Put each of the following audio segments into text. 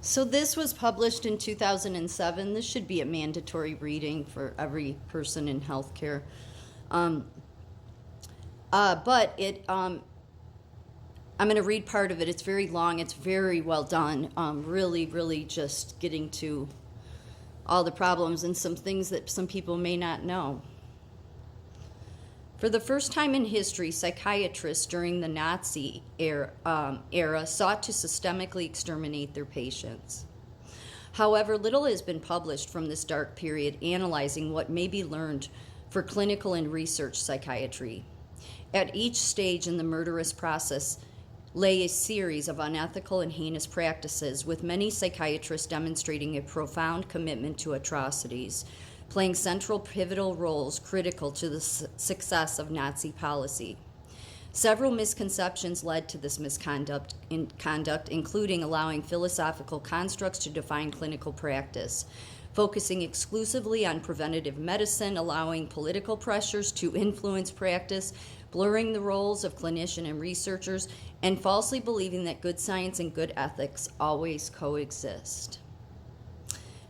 So this was published in 2007. This should be a mandatory reading for every person in healthcare. But I'm going to read part of it. It's very long. It's very well done. Really, really just getting to all the problems and some things that some people may not know. For the first time in history, psychiatrists during the Nazi era sought to systemically exterminate their patients. However, little has been published from this dark period analyzing what may be learned for clinical and research psychiatry. At each stage in the murderous process lay a series of unethical and heinous practices, with many psychiatrists demonstrating a profound commitment to atrocities, playing central pivotal roles critical to the success of Nazi policy. Several misconceptions led to this misconduct, including allowing philosophical constructs to define clinical practice, focusing exclusively on preventative medicine, allowing political pressures to influence practice, blurring the roles of clinician and researchers, and falsely believing that good science and good ethics always coexist.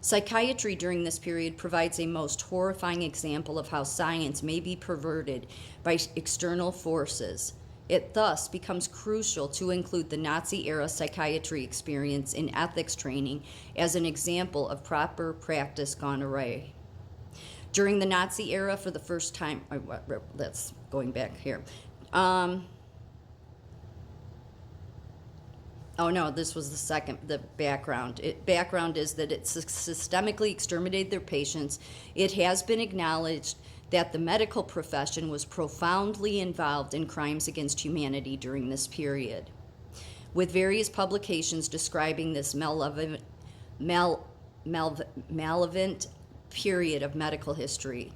Psychiatry during this period provides a most horrifying example of how science may be perverted by external forces. It thus becomes crucial to include the Nazi-era psychiatry experience in ethics training as an example of proper practice gone awry. During the Nazi era, for the first time, that's going back here. Oh no, this was the background. Background is that it systemically exterminated their patients. It has been acknowledged that the medical profession was profoundly involved in crimes against humanity during this period, with various publications describing this malevolent period of medical history.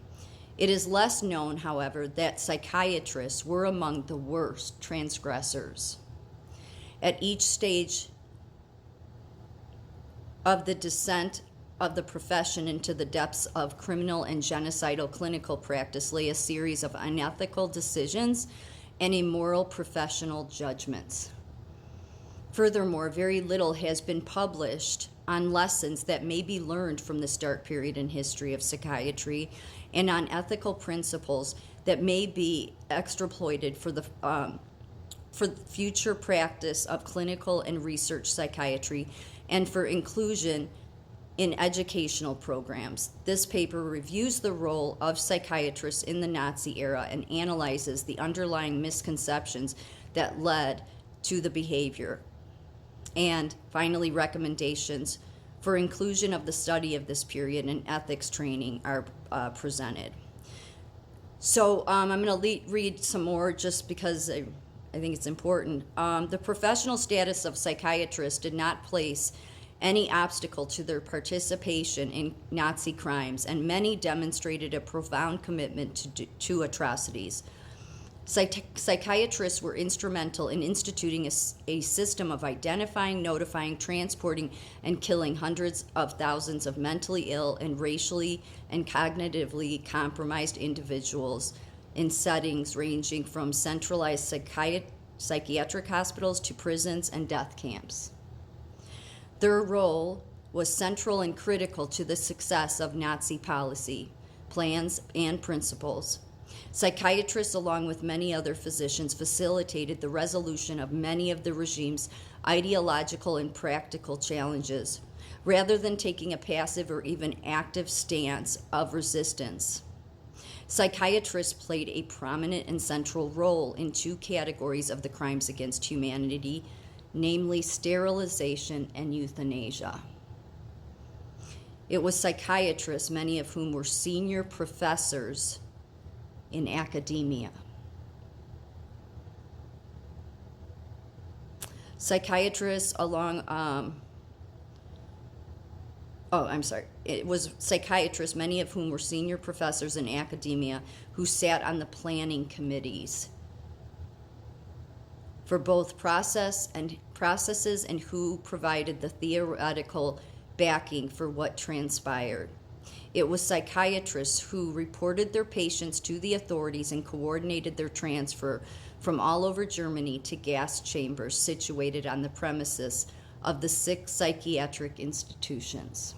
It is less known, however, that psychiatrists were among the worst transgressors. At each stage of the descent of the profession into the depths of criminal and genocidal clinical practice lay a series of unethical decisions and immoral professional judgments. Furthermore, very little has been published on lessons that may be learned from this dark period in history of psychiatry and on ethical principles that may be extrapolated for the future practice of clinical and research psychiatry and for inclusion in educational programs. This paper reviews the role of psychiatrists in the Nazi era and analyzes the underlying misconceptions that led to the behavior. And finally, recommendations for inclusion of the study of this period in ethics training are presented. So I'm going to read some more just because I think it's important. The professional status of psychiatrists did not place any obstacle to their participation in Nazi crimes, and many demonstrated a profound commitment to atrocities. Psychiatrists were instrumental in instituting a system of identifying, notifying, transporting, and killing hundreds of thousands of mentally ill and racially and cognitively compromised individuals in settings ranging from centralized psychiatric hospitals to prisons and death camps. Their role was central and critical to the success of Nazi policy, plans, and principles. Psychiatrists, along with many other physicians, facilitated the resolution of many of the regime's ideological and practical challenges, rather than taking a passive or even active stance of resistance. Psychiatrists played a prominent and central role in two categories of the crimes against humanity, namely sterilization and euthanasia. It was psychiatrists, many of whom were senior professors in academia. Psychiatrists It was psychiatrists, many of whom were senior professors in academia, who sat on the planning committees for both processes and who provided the theoretical backing for what transpired. It was psychiatrists who reported their patients to the authorities and coordinated their transfer from all over Germany to gas chambers situated on the premises of the 6 psychiatric institutions.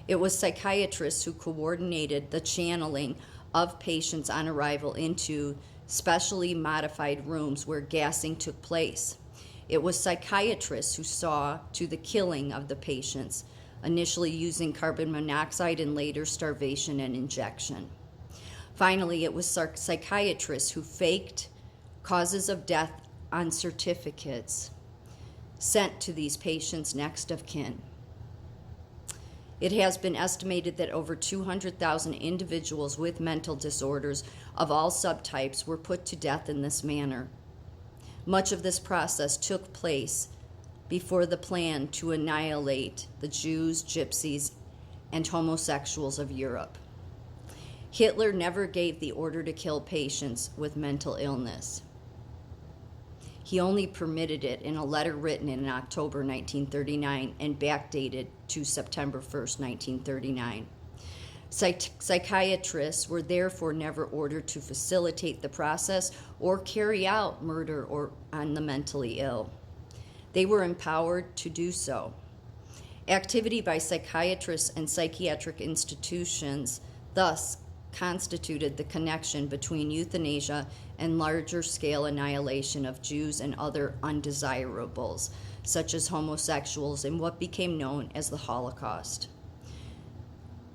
It was psychiatrists who coordinated the channeling of patients on arrival into specially modified rooms where gassing took place. It was psychiatrists who saw to the killing of the patients, initially using carbon monoxide and later starvation and injection. Finally, it was psychiatrists who faked causes of death on certificates sent to these patients' next of kin. It has been estimated that over 200,000 individuals with mental disorders of all subtypes were put to death in this manner. Much of this process took place before the plan to annihilate the Jews, Gypsies, and homosexuals of Europe. Hitler never gave the order to kill patients with mental illness. He only permitted it in a letter written in October 1939 and backdated to September 1st, 1939. Psychiatrists were therefore never ordered to facilitate the process or carry out murder on the mentally ill. They were empowered to do so. Activity by psychiatrists and psychiatric institutions thus constituted the connection between euthanasia and larger-scale annihilation of Jews and other undesirables, such as homosexuals, in what became known as the Holocaust.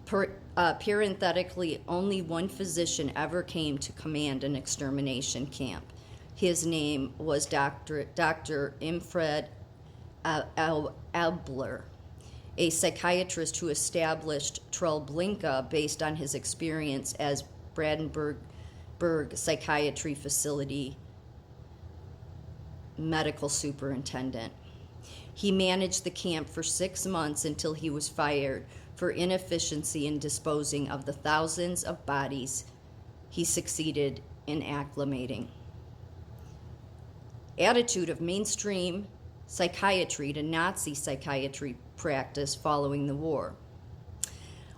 Parenthetically, only one physician ever came to command an extermination camp. His name was Dr. Imfred Abler, a psychiatrist who established Treblinka based on his experience as Brandenburg Psychiatry Facility medical superintendent. He managed the camp for 6 months until he was fired for inefficiency in disposing of the thousands of bodies he succeeded in acclimating. Attitude of mainstream psychiatry to Nazi psychiatry practice following the war.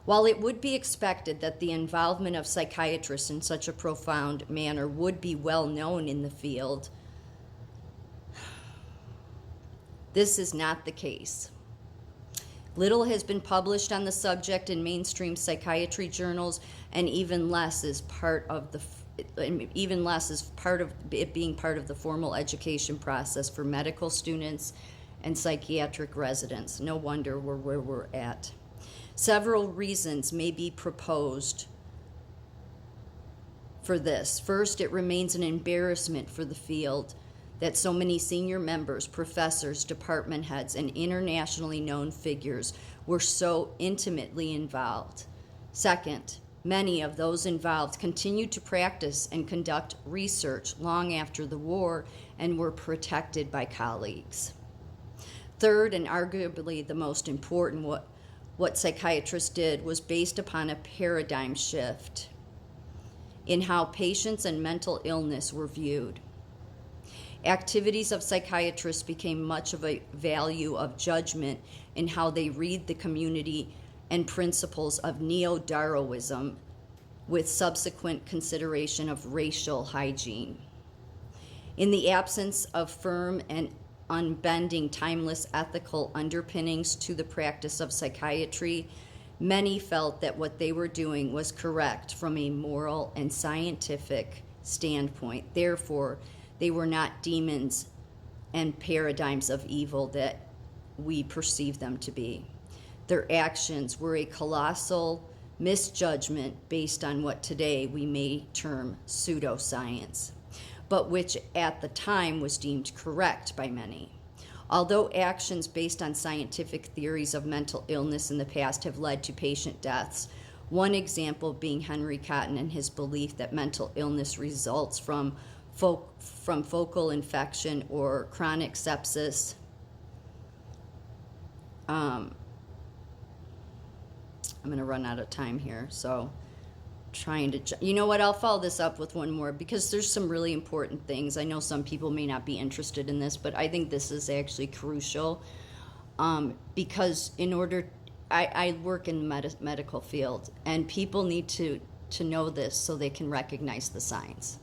While it would be expected that the involvement of psychiatrists in such a profound manner would be well known in the field, this is not the case. Little has been published on the subject in mainstream psychiatry journals, and even less is part of it being part of the formal education process for medical students and psychiatric residents. No wonder we're where we're at. Several reasons may be proposed for this. First, it remains an embarrassment for the field that so many senior members, professors, department heads, and internationally known figures were so intimately involved. Second, many of those involved continued to practice and conduct research long after the war and were protected by colleagues. Third, and arguably the most important, what psychiatrists did was based upon a paradigm shift in how patients and mental illness were viewed. Activities of psychiatrists became much of a value of judgment in how they read the community and principles of neo-Darwinism, with subsequent consideration of racial hygiene. In the absence of firm and unbending, timeless ethical underpinnings to the practice of psychiatry, many felt that what they were doing was correct from a moral and scientific standpoint. Therefore, they were not demons and paradigms of evil that we perceive them to be. Their actions were a colossal misjudgment based on what today we may term pseudoscience, but which at the time was deemed correct by many. Although actions based on scientific theories of mental illness in the past have led to patient deaths, one example being Henry Cotton and his belief that mental illness results from focal infection or chronic sepsis. I'm going to run out of time here, so you know what, I'll follow this up with one more because there's some really important things. I know some people may not be interested in this, but I think this is actually crucial because I work in the medical field, and people need to know this so they can recognize the signs.